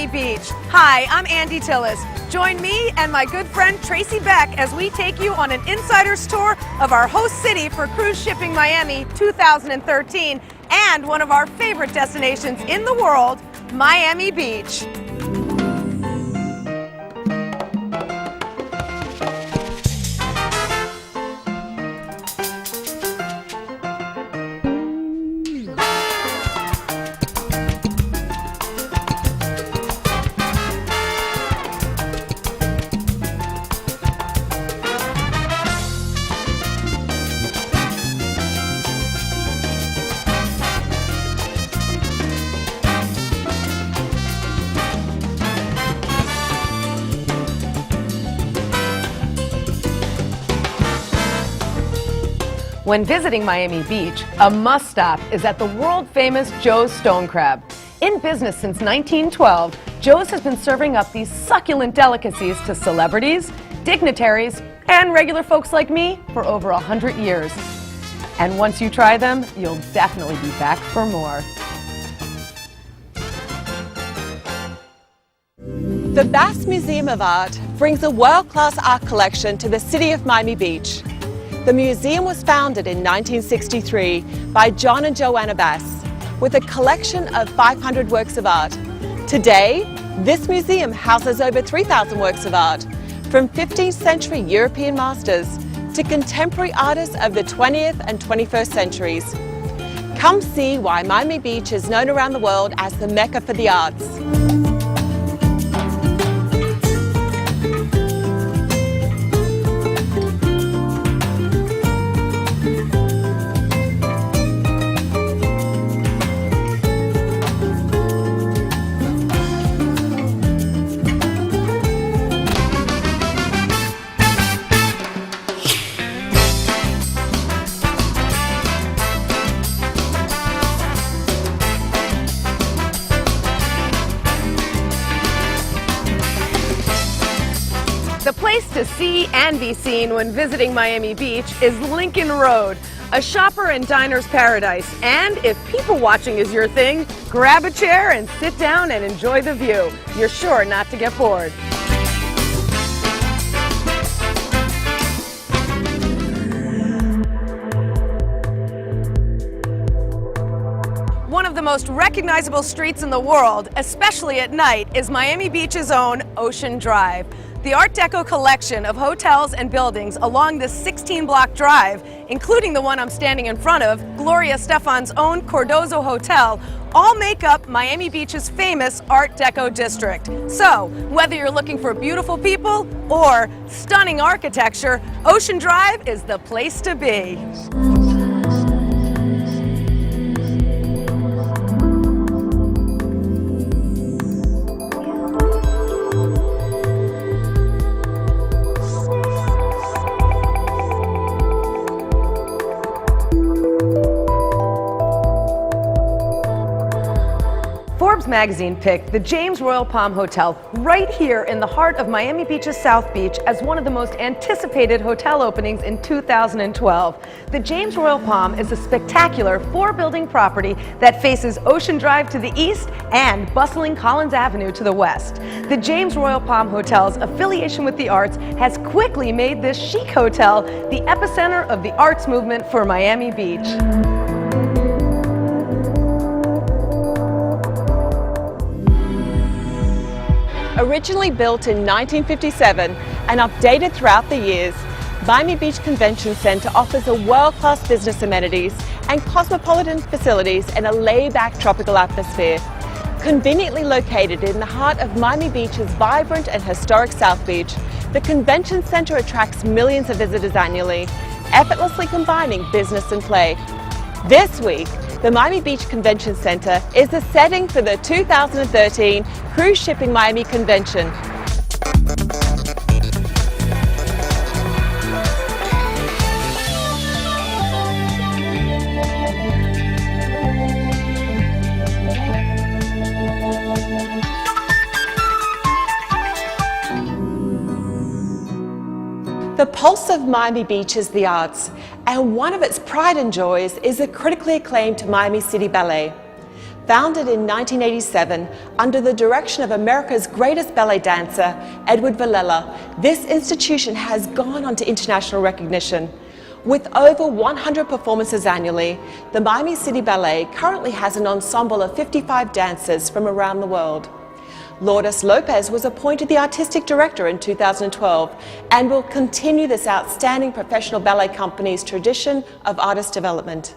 Miami Beach. Hi, I'm Andy Tillis. Join me and my good friend Tracy Beck as we take you on an insider's tour of our host city for Cruise Shipping Miami 2013 and one of our favorite destinations in the world, Miami Beach. When visiting Miami Beach, a must-stop is at the world-famous Joe's Stone Crab. In business since 1912, Joe's has been serving up these succulent delicacies to celebrities, dignitaries, and regular folks like me for over 100 years. And once you try them, you'll definitely be back for more. The Bass Museum of Art brings a world-class art collection to the city of Miami Beach. The museum was founded in 1963 by John and Joanna Bass with a collection of 500 works of art. Today, this museum houses over 3,000 works of art, from 15th century European masters to contemporary artists of the 20th and 21st centuries. Come see why Miami Beach is known around the world as the Mecca for the arts. The place to see and be seen when visiting Miami Beach is Lincoln Road, a shopper and diner's paradise. And if people watching is your thing, grab a chair and sit down and enjoy the view. You're sure not to get bored. One of the most recognizable streets in the world, especially at night, is Miami Beach's own Ocean Drive. The Art Deco collection of hotels and buildings along this 16-block drive, including the one I'm standing in front of, Gloria Estefan's own Cardozo Hotel, all make up Miami Beach's famous Art Deco district. So, whether you're looking for beautiful people or stunning architecture, Ocean Drive is the place to be. Forbes magazine picked the James Royal Palm Hotel right here in the heart of Miami Beach's South Beach as one of the most anticipated hotel openings in 2012. The James Royal Palm is a spectacular four-building property that faces Ocean Drive to the east and bustling Collins Avenue to the west. The James Royal Palm Hotel's affiliation with the arts has quickly made this chic hotel the epicenter of the arts movement for Miami Beach. Originally built in 1957 and updated throughout the years, Miami Beach Convention Center offers a world-class business amenities and cosmopolitan facilities in a laid-back tropical atmosphere. Conveniently located in the heart of Miami Beach's vibrant and historic South Beach, the Convention Center attracts millions of visitors annually, effortlessly combining business and play. This week, the Miami Beach Convention Center is the setting for the 2013 Cruise Shipping Miami Convention. The pulse of Miami Beach is the arts, and one of its pride and joys is the critically acclaimed Miami City Ballet. Founded in 1987 under the direction of America's greatest ballet dancer, Edward Villela, this institution has gone on to international recognition. With over 100 performances annually, the Miami City Ballet currently has an ensemble of 55 dancers from around the world. Lourdes Lopez was appointed the artistic director in 2012 and will continue this outstanding professional ballet company's tradition of artist development.